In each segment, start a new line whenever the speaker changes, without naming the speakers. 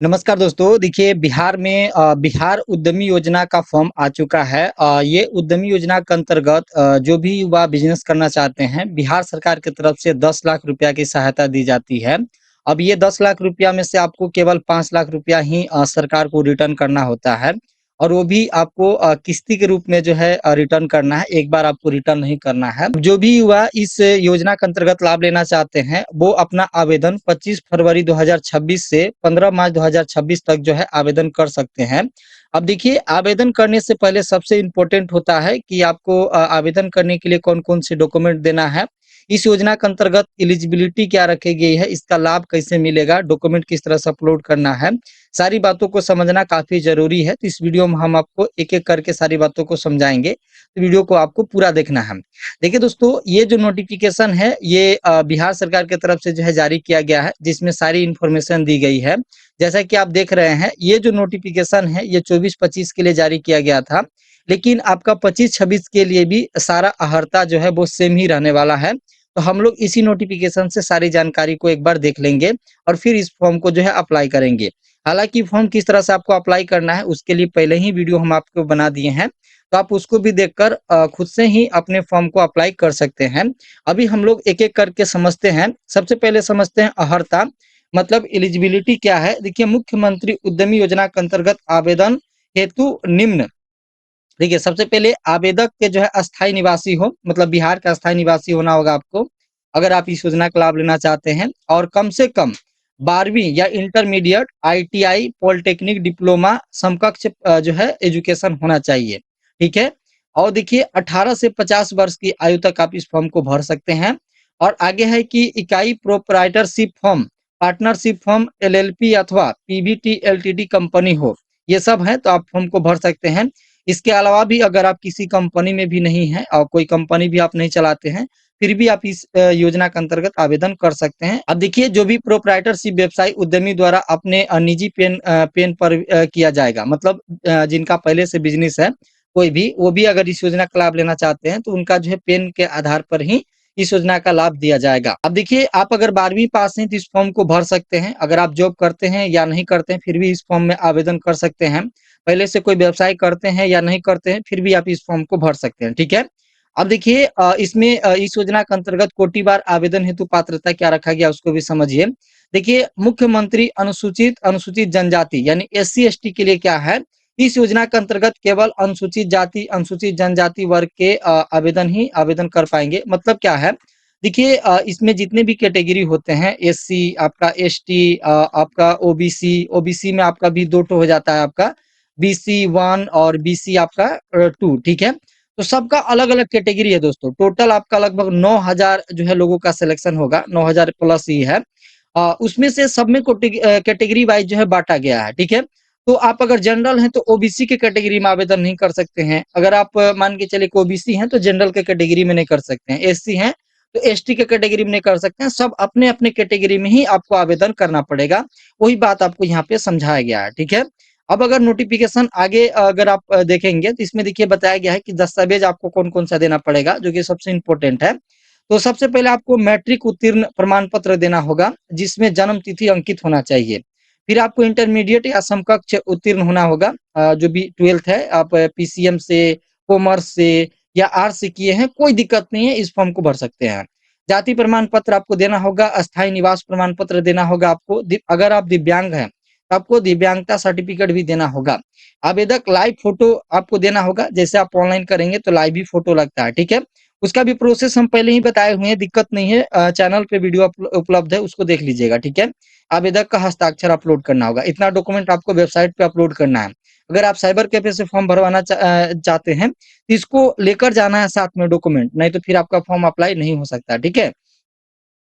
नमस्कार दोस्तों, देखिए बिहार में बिहार उद्यमी योजना का फॉर्म आ चुका है। ये उद्यमी योजना के अंतर्गत जो भी युवा बिजनेस करना चाहते हैं, बिहार सरकार की तरफ से 10 लाख रुपया की सहायता दी जाती है। अब ये 10 लाख रुपया में से आपको केवल 5 लाख रुपया ही सरकार को रिटर्न करना होता है और वो भी आपको किस्ती के रूप में जो है रिटर्न करना है, एक बार आपको रिटर्न नहीं करना है। जो भी युवा इस योजना के अंतर्गत लाभ लेना चाहते हैं, वो अपना आवेदन 25 फरवरी 2026 से 15 मार्च 2026 तक जो है आवेदन कर सकते हैं। अब देखिए, आवेदन करने से पहले सबसे इम्पोर्टेंट होता है कि आपको आवेदन करने के लिए कौन-कौन से डॉक्यूमेंट देना है। इस योजना के अंतर्गत एलिजिबिलिटी क्या रखी गई है, इसका लाभ कैसे मिलेगा, डॉक्यूमेंट किस तरह से अपलोड करना है, सारी बातों को समझना काफ़ी ज़रूरी है। तो इस वीडियो में हम आपको एक-एक करके सारी बातों को समझाएँगे, तो वीडियो को आपको पूरा देखना है। देखिए दोस्तों, ये जो नोटिफ़िकेशन है, ये बिहार सरकार की तरफ से जो है जारी किया गया है, जिसमें सारी इन्फॉर्मेशन दी गई है। जैसा कि आप देख रहे हैं, ये जो नोटिफ़िकेशन है, ये 24-25 के लिए जारी किया गया था, लेकिन आपका 25-26 के लिए भी सारा अहर्ता जो है वो सेम ही रहने वाला है। तो हम लोग इसी नोटिफ़िकेशन से सारी जानकारी को एक बार देख लेंगे और फिर इस फॉर्म को जो है अप्लाई करेंगे। हालाँकि फॉर्म किस तरह से आपको अप्लाई करना है, उसके लिए पहले ही वीडियो हम आपको बना दिए हैं, तो आप उसको भी देखकर खुद से ही अपने फॉर्म को अप्लाई कर सकते हैं। अभी हम लोग एक-एक करके समझते हैं। सबसे पहले समझते हैं अहर्ता, मतलब एलिजिबिलिटी क्या है। देखिए, मुख्यमंत्री उद्यमी योजना के अंतर्गत आवेदन हेतु निम्न। देखिए, सबसे पहले आवेदक के जो है अस्थायी निवासी हो, मतलब बिहार का अस्थायी निवासी होना होगा आपको, अगर आप इस योजना का लाभ लेना चाहते हैं, और कम से कम 12वीं या इंटरमीडिएट, आईटीआई, पॉलिटेक्निक, डिप्लोमा समकक्ष जो है एजुकेशन होना चाहिए, ठीक है? और देखिए, 18 से 50 वर्ष की आयु तक आप इस फॉर्म को भर सकते हैं। और आगे है कि इकाई proprietorship form, partnership form, LLP अथवा पीवीटी एलटीडी कंपनी हो, ये सब है तो आप फॉर्म को भर सकते हैं। इसके अलावा भी अगर आप किसी कंपनी में भी नहीं हैं और कोई कंपनी भी आप नहीं चलाते हैं, फिर भी आप इस योजना के अंतर्गत आवेदन कर सकते हैं। अब देखिए, जो भी प्रोप्राइटरशिप व्यवसाय उद्यमी द्वारा अपने निजी पेन पर किया जाएगा, मतलब जिनका पहले से बिज़नेस है कोई भी, वो भी अगर इस योजना का लाभ लेना चाहते हैं, तो उनका जो है पेन के आधार पर ही इस योजना का लाभ दिया जाएगा। अब देखिए, आप अगर 12वीं पास हैं तो इस फॉर्म को भर सकते हैं। अगर आप जॉब करते हैं या नहीं करते हैं, फिर भी इस फॉर्म में आवेदन कर सकते हैं। पहले से कोई व्यवसाय करते हैं या नहीं करते हैं, फिर भी आप इस फॉर्म को भर सकते हैं, ठीक है? अब देखिए, इसमें इस योजना के अंतर्गत कोटिवार आवेदन हेतु पात्रता क्या रखा गया उसको भी समझिए। देखिए, मुख्यमंत्री अनुसूचित अनुसूचित जनजाति यानी एससी-एसटी के लिए क्या है, इस योजना के अंतर्गत केवल अनुसूचित जाति, अनुसूचित जनजाति वर्ग के आवेदन ही आवेदन कर पाएँगे। मतलब क्या है, देखिए, इसमें जितने भी कैटेगरी होते हैं, एससी, आपका एसटी, आपका ओबीसी, ओबीसी में आपका भी 2 ठो हो जाता है आपका, बीसी 1 और बीसी आपका 2, ठीक है? तो सबका अलग-अलग कैटेगरी है दोस्तों। टोटल आपका लगभग 9000 जो है लोगों का सिलेक्शन होगा, 9000 प्लस ही है। उसमें से सब में कैटेगरी वाइज़ जो है बाँटा गया है, ठीक है? तो आप अगर जनरल हैं तो ओबीसी के कैटेगरी में आवेदन नहीं कर सकते हैं। अगर आप मान के चलिए कि ओबीसी हैं तो जनरल के कैटेगरी में नहीं कर सकते हैं। एससी हैं तो एसटी के कैटेगरी में नहीं कर सकते हैं। सब अपने-अपने कैटेगरी में ही आपको आवेदन करना पड़ेगा। वही बात आपको यहाँ पे समझाया गया है, ठीक है? अब अगर नोटिफ़िकेशन आगे अगर आप देखेंगे तो इसमें देखिए बताया गया है कि दस्तावेज़ आपको कौन-कौन सा देना पड़ेगा, जो कि सबसे इम्पोर्टेंट है। तो सबसे पहले आपको मैट्रिक उत्तीर्ण प्रमाण पत्र देना होगा, जिसमें जन्म तिथि अंकित होना चाहिए। फिर आपको इंटरमीडिएट या समकक्ष उत्तीर्ण होना होगा, जो भी 12th है, आप पीसीएम से, कॉमर्स से या आर्ट्स से किए हैं, कोई दिक्कत नहीं है, इस फॉर्म को भर सकते हैं। जाति प्रमाण पत्र आपको देना होगा, अस्थायी निवास प्रमाण पत्र देना होगा आपको, अगर आप दिव्यांग हैं, तो आपको दिव्यांगता सर्टिफिकेट भी देना होगा। आवेदक लाइव फ़ोटो आपको देना होगा, जैसे आप ऑनलाइन करेंगे तो लाइव ही फ़ोटो लगता है, ठीक है? उसका भी प्रोसेस हम पहले ही बताए हुए हैं, दिक्कत नहीं है। चैनल पे वीडियो उपलब्ध है, उसको देख लीजिएगा, ठीक है? आवेदक का हस्ताक्षर अपलोड करना होगा, इतना डॉक्यूमेंट आपको वेबसाइट पे अपलोड करना है। अगर आप साइबर कैफे से फॉर्म भरवाना चाहते हैं, तो इसको लेकर जाना है साथ में डॉक्यूमेंट, नहीं तो फिर आपका फॉर्म अप्लाई नहीं हो सकता, ठीक है?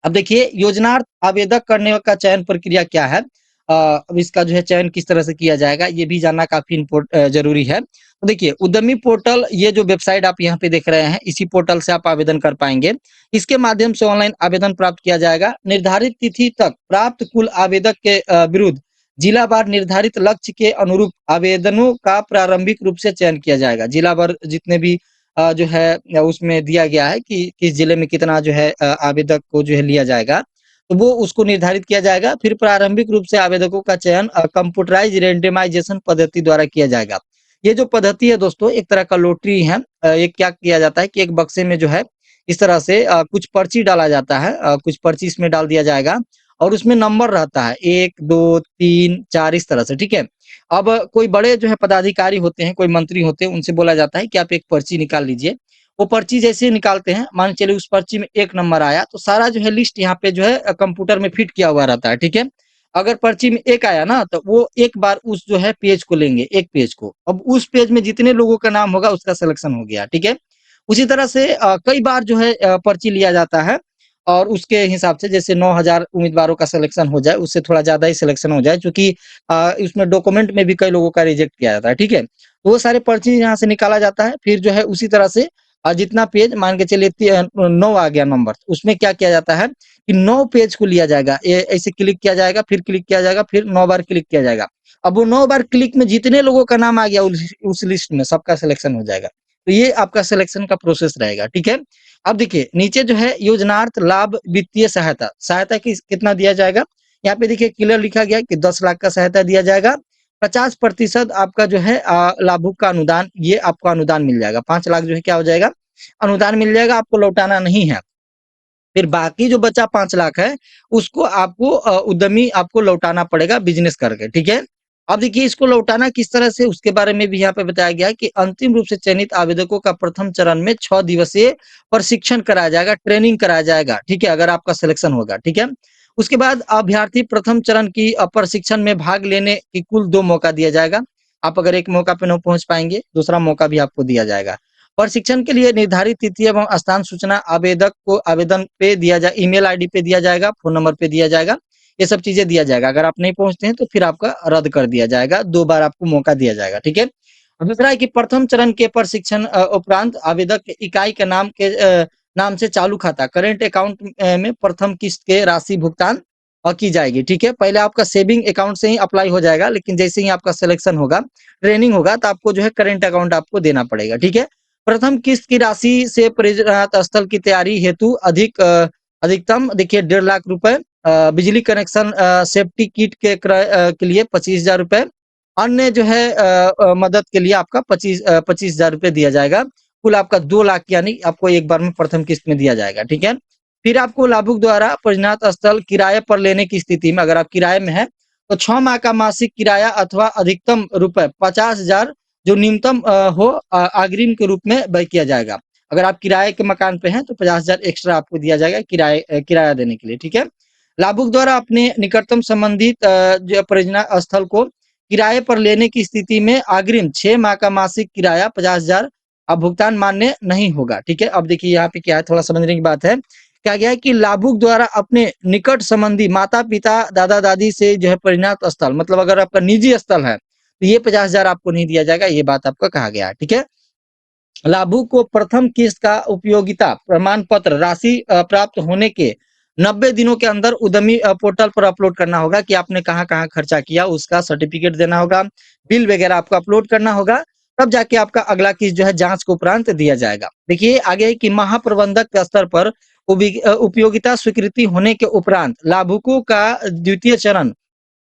अब देखिए, योजनार्थ आवेदक करने का चयन प्रक्रिया क्या है? अब इसका जो है चयन किस तरह से किया जाएगा, ये भी जानना काफ़ी ज़रूरी है। तो देखिए, उद्यमी पोर्टल, ये जो वेबसाइट आप यहाँ पे देख रहे हैं, इसी पोर्टल से आप आवेदन कर पाएँगे। इसके माध्यम से ऑनलाइन आवेदन प्राप्त किया जाएगा। निर्धारित तिथि तक प्राप्त कुल आवेदक के विरुद्ध जिलावार निर्धारित लक्ष्य के अनुरूप आवेदनों का प्रारंभिक रूप से चयन किया जाएगा। जिलावार जितने भी जो है उसमें दिया गया है कि किस जिले में कितना जो है आवेदक को जो है लिया जाएगा। तो वो उसको निर्धारित किया जाएगा। फिर प्रारंभिक रूप से आवेदकों का चयन कंप्यूटराइज्ड रैंडमाइजेशन पद्धति द्वारा किया जाएगा। ये जो पद्धति है दोस्तों, एक तरह का लॉटरी है। ये क्या किया जाता है कि एक बक्से में जो है इस तरह से कुछ पर्ची डाला जाता है, कुछ पर्ची इसमें डाल दिया जाएगा और उसमें नंबर रहता है 1, 2, 3, 4 इस तरह से, ठीक है। अब कोई बड़े जो है पदाधिकारी होते हैं, कोई मंत्री होते हैं, उनसे बोला जाता है कि आप एक पर्ची निकाल लीजिए। वो पर्ची जैसे ही निकालते हैं, मान के चलिए उस पर्ची में 1 नंबर आया, तो सारा जो है लिस्ट यहाँ पे जो है कंप्यूटर में फिट किया हुआ रहता है, ठीक है। अगर पर्ची में 1 आया ना, तो वो एक बार उस जो है पेज को लेंगे, एक पेज को। अब उस पेज में जितने लोगों का नाम होगा उसका सिलेक्शन हो गया, ठीक है। उसी तरह से कई बार जो है पर्ची लिया जाता है और उसके हिसाब से जैसे 9,000 उम्मीदवारों का सिलेक्शन हो जाए, उससे थोड़ा ज़्यादा ही सिलेक्शन हो जाए, क्योंकि उसमें डॉक्यूमेंट में भी कई लोगों का रिजेक्ट किया जाता है, ठीक है। तो वो सारे पर्ची यहाँ से निकाला जाता है, फिर जो है उसी तरह से जितना पेज मान के चलिए 9 आ गया नंबर, उसमें क्या किया जाता है कि 9 पेज को लिया जाएगा, ऐसे क्लिक किया जाएगा, फिर क्लिक किया जाएगा, फिर 9 बार क्लिक किया जाएगा। अब वो 9 बार क्लिक में जितने लोगों का नाम आ गया उस लिस्ट में, सबका सिलेक्शन हो जाएगा। तो ये आपका सिलेक्शन का प्रोसेस रहेगा, ठीक है। अब देखिए नीचे जो है योजनार्थ लाभ वित्तीय सहायता, सहायता कितना दिया जाएगा, यहाँ पे देखिए क्लियर लिखा गया कि 10 लाख का सहायता दिया जाएगा। 50% आपका जो है लाभुक का अनुदान, ये आपको अनुदान मिल जाएगा। 5 लाख जो है क्या हो जाएगा, अनुदान मिल जाएगा, आपको लौटाना नहीं है। फिर बाकी जो बचा 5 लाख है, उसको आपको उद्यमी आपको लौटाना पड़ेगा बिज़नेस करके, ठीक है? अब देखिए इसको लौटाना किस तरह से, उसके बारे में भी यहाँ पे बताया गया है कि अंतिम रूप से चयनित आवेदकों का प्रथम चरण में 6 दिवसीय प्रशिक्षण कराया जाएगा, ट्रेनिंग कराया जाएगा, ठीक है? अगर आपका सिलेक्शन होगा, ठीक है? उसके बाद अभ्यर्थी प्रथम चरण की प्रशिक्षण में भाग लेने की कुल 2 मौका दिया जाएगा। आप अगर एक मौका पे नहीं पहुँच पाएँगे, दूसरा मौका भी आपको दिया जाएगा। प्रशिक्षण के लिए निर्धारित तिथि एवं स्थान सूचना आवेदक को आवेदन पे दिया जाए, ईमेल आईडी पे दिया जाएगा, फोन नंबर पे दिया जाएगा, ये सब चीजें दिया जाएगा। अगर आप नहीं पहुंचते हैं तो फिर आपका रद्द कर दिया जाएगा, 2 बार आपको मौका दिया जाएगा, ठीक है। और दूसरा है कि प्रथम चरण के प्रशिक्षण उपरांत आवेदक के इकाई के नाम से चालू खाता करेंट अकाउंट में प्रथम किस्त के राशि भुगतान की जाएगी, ठीक है। पहले आपका सेविंग अकाउंट से ही अप्लाई हो जाएगा, लेकिन जैसे ही आपका सिलेक्शन होगा, ट्रेनिंग होगा, तो आपको जो है करेंट अकाउंट आपको देना पड़ेगा, ठीक है। प्रथम किस्त की राशि से परियोजना स्थल की तैयारी हेतु अधिकतम देखिए 1.5 लाख रुपए, बिजली कनेक्शन सेफ्टी किट के क्रय के लिए 25,000 रुपए, अन्य जो है मदद के लिए आपका 25,000 रुपए दिया जाएगा। कुल आपका 2 लाख यानी आपको एक बार में प्रथम किस्त में दिया जाएगा, ठीक है। फिर आपको लाभुक द्वारा परियोजना स्थल किराए पर लेने की स्थिति में, अगर आप किराए में है तो 6 माह का मासिक किराया अथवा अधिकतम रुपए 50,000 जो न्यूनतम हो अग्रिम के रूप में व्यय किया जाएगा। अगर आप किराए के मकान पे हैं तो 50,000 एक्स्ट्रा आपको दिया जाएगा किराया देने के लिए, ठीक है। लाभुक द्वारा अपने निकटतम संबंधित जो परियोजना स्थल को किराए पर लेने की स्थिति में अग्रिम 6 माह का मासिक किराया 50,000 अब भुगतान मान्य नहीं होगा, ठीक है। अब देखिए यहाँ पे क्या है, थोड़ा समझने की बात है। क्या गया है कि लाभुक द्वारा अपने निकट संबंधी माता पिता दादा दादी से जो है परिणत स्थल, मतलब अगर आपका निजी स्थल है तो ये 50,000 आपको नहीं दिया जाएगा, ये बात आपका कहा गया है, ठीक है। लाभुक को प्रथम किस्त का उपयोगिता प्रमाण पत्र राशि प्राप्त होने के 90 दिनों के अंदर उद्यमी पोर्टल पर अपलोड करना होगा कि आपने कहाँ-कहाँ खर्चा किया, उसका सर्टिफिकेट देना होगा, बिल वगैरह आपको अपलोड करना होगा, तब जाके आपका अगला किस्त जो है जाँच के उपरांत दिया जाएगा। देखिए आगे है कि महाप्रबंधक के स्तर पर उपयोगिता स्वीकृति होने के उपरांत लाभुकों का द्वितीय चरण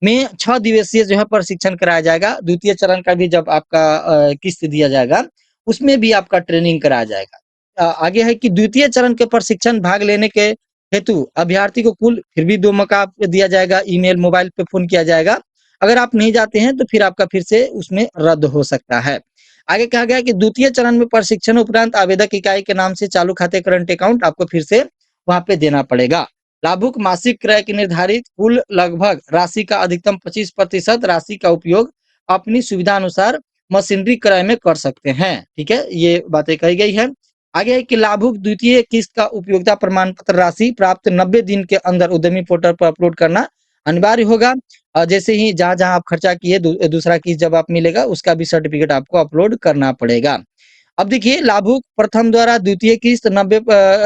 में 6 दिवसीय जो है प्रशिक्षण कराया जाएगा। द्वितीय चरण का भी जब आपका किस्त दिया जाएगा, उसमें भी आपका ट्रेनिंग कराया जाएगा। आगे है कि द्वितीय चरण के प्रशिक्षण भाग लेने के हेतु अभ्यर्थी को कुल फिर भी 2 मौका दिया जाएगा, ईमेल, मोबाइल पे फ़ोन किया जाएगा। अगर आप नहीं जाते हैं तो फिर आपका फिर से उसमें रद्द हो सकता है। आगे कहा गया है कि द्वितीय चरण में प्रशिक्षण उपरांत आवेदक इकाई के नाम से चालू खाते करंट अकाउंट आपको फिर से वहाँ पे देना पड़ेगा। लाभुक मासिक क्रय की निर्धारित कुल लगभग राशि का अधिकतम 25% राशि का उपयोग अपनी सुविधा अनुसार मशीनरी क्रय में कर सकते हैं, ठीक है। ये बातें कही गई है। आगे है कि लाभुक द्वितीय किस्त का उपयोगिता प्रमाण पत्र राशि प्राप्त 90 दिन के अंदर उद्यमी पोर्टल पर अपलोड करना अनिवार्य होगा। जैसे ही जहाँ-जहाँ आप खर्चा किए दूसरा किस्त जब आप मिलेगा उसका भी सर्टिफिकेट आपको अपलोड करना पड़ेगा। अब देखिए लाभुक प्रथम द्वारा द्वितीय किस्त 90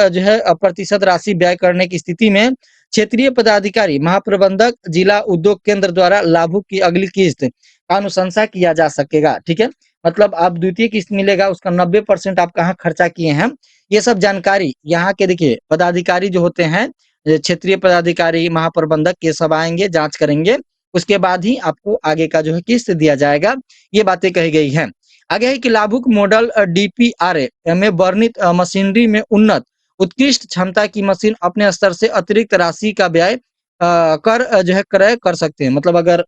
जो है प्रतिशत राशि व्यय करने की स्थिति में क्षेत्रीय पदाधिकारी महाप्रबंधक जिला उद्योग केंद्र द्वारा लाभुक की अगली किस्त का अनुशंसा किया जा सकेगा, ठीक है। मतलब आप द्वितीय किस्त मिलेगा, उसका 90% आप कहाँ खर्चा किए हैं, ये सब जानकारी यहाँ के देखिए पदाधिकारी जो होते हैं क्षेत्रीय पदाधिकारी, महाप्रबंधक ये सब आएँगे, जाँच करेंगे। उसके बाद ही आपको आगे का जो है किस्त दिया जाएगा। ये बातें कही गई हैं। आगे है कि लाभुक मॉडल डीपीआरए में वर्णित मशीनरी में उन्नत उत्कृष्ट क्षमता की मशीन अपने स्तर से अतिरिक्त राशि का व्यय कर जो है क्रय कर सकते हैं। मतलब अगर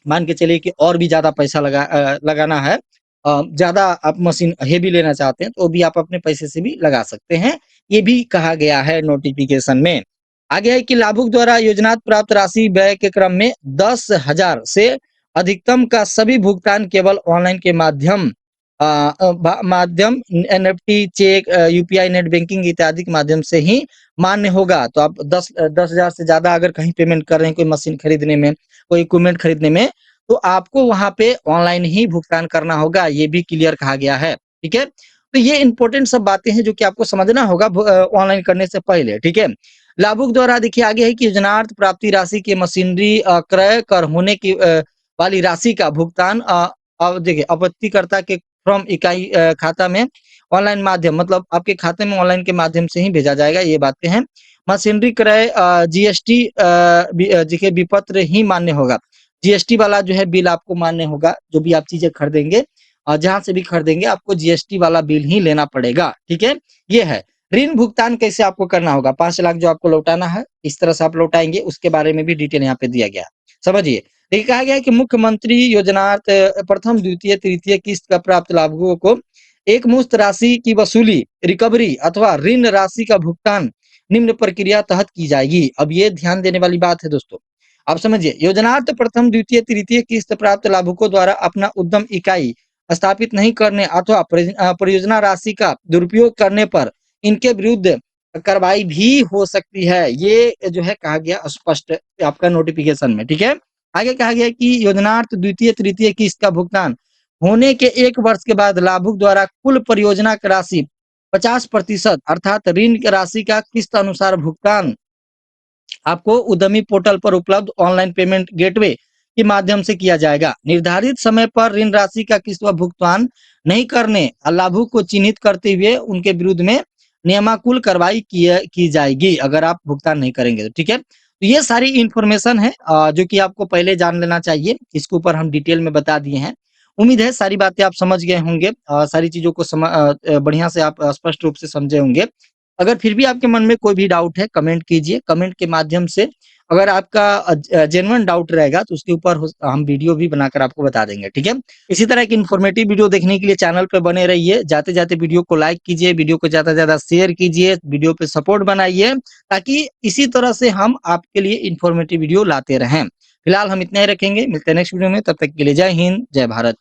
मान के चलिए कि और भी ज़्यादा पैसा लगाना है, ज़्यादा आप मशीन हेवी लेना चाहते हैं, तो भी आप अपने पैसे से भी लगा सकते हैं। ये भी कहा गया है नोटिफ़िकेशन में। आगे है कि लाभुक द्वारा योजनात प्राप्त राशि व्यय के क्रम में 10,000 से अधिकतम का सभी भुगतान केवल ऑनलाइन के माध्यम माध्यम NEFT, cheque, UPI, net banking इत्यादि के माध्यम से ही मान्य होगा। तो आप 10,000 से ज़्यादा अगर कहीं पेमेंट कर रहे हैं कोई मशीन खरीदने में, कोई इक्विपमेंट खरीदने में, तो आपको वहाँ पे ऑनलाइन ही भुगतान करना होगा, ये भी क्लियर कहा गया है, ठीक है? तो ये इम्पोर्टेंट सब बातें हैं जो कि आपको समझना होगा ऑनलाइन करने से पहले, ठीक है? लाभुक द्वारा देखिए आगे है कि योजनार्थ प्राप्ति राशि के मशीनरी क्रय कर होने की वाली राशि का भुगतान अब देखिए आपूर्तिकर्ता के फ्रॉम इकाई खाता में ऑनलाइन माध्यम मतलब आपके खाते में ऑनलाइन के माध्यम से ही भेजा जाएगा, ये बातें हैं। मशीनरी क्रय जीएसटी देखिए विपत्र ही मान्य होगा। जीएसटी वाला जो है बिल आपको मान्य होगा, जो भी आप चीज़ें खरीदेंगे जहाँ से भी खरीदेंगे आपको जीएसटी वाला बिल ही लेना पड़ेगा, ठीक है? ये है। ऋण भुगतान कैसे आपको करना होगा? 5 लाख जो आपको लौटाना है, इस तरह से आप लौटाएँगे, उसके बारे में भी डिटेल यहाँ पे दिया गया है। समझिए। देखिए कहा गया है कि मुख्यमंत्री योजनार्थ प्रथम, द्वितीय, तृतीय किस्त का प्राप्त लाभुकों को एक मुश्त राशि की वसूली, रिकवरी अथवा ऋण राशि का भुगतान निम्न प्रक्रिया तहत की जाएगी। अब ये ध्यान देने वाली बात है दोस्तों। आप समझिए, योजनार्थ प्रथम, द्वितीय, तृतीय किस्त प्राप्त लाभुकों द्वारा अपना उद्यम इकाई स्थापित नहीं करने अथवा परियोजना राशि का दुरुपयोग करने पर इनके विरुद्ध कार्रवाई भी हो सकती है। ये जो है कहा गया स्पष्ट आपका नोटिफिकेशन में, ठीक है? आगे कहा गया कि योजनार्थ द्वितीय, तृतीय किस्त का भुगतान होने के 1 वर्ष के बाद लाभुक द्वारा कुल परियोजना की राशि 50% अर्थात ऋण की राशि का किस्त अनुसार भुगतान आपको उद्यमी पोर्टल पर उपलब्ध ऑनलाइन पेमेंट गेटवे के माध्यम से किया जाएगा। निर्धारित समय पर ऋण राशि का किस्त व भुगतान नहीं करने लाभुक को चिन्हित करते हुए उनके विरुद्ध में नियमानुकूल कार्रवाई की जाएगी अगर आप भुगतान नहीं करेंगे तो, ठीक है? तो ये सारी इन्फॉर्मेशन है जो कि आपको पहले जान लेना चाहिए। इसके ऊपर हम डिटेल में बता दिए हैं। उम्मीद है सारी बातें आप समझ गए होंगे, सारी चीज़ों को बढ़िया से आप स्पष्ट रूप से समझे होंगे। अगर फिर भी आपके मन में कोई भी डाउट है कमेंट कीजिए, कमेंट के माध्यम से अगर आपका जेन्युइन डाउट रहेगा तो उसके ऊपर हम वीडियो भी बनाकर आपको बता देंगे, ठीक है? इसी तरह की इन्फॉर्मेटिव वीडियो देखने के लिए चैनल पे बने रहिए। जाते-जाते वीडियो को लाइक कीजिए, वीडियो को ज़्यादा से ज़्यादा शेयर कीजिए, वीडियो पे सपोर्ट बनाइए ताकि इसी तरह से हम आपके लिए इन्फॉर्मेटिव वीडियो लाते रहें। फिलहाल हम इतना ही रखेंगे, मिलते हैं नेक्स्ट वीडियो में, तब तक के लिए जय हिंद, जय भारत।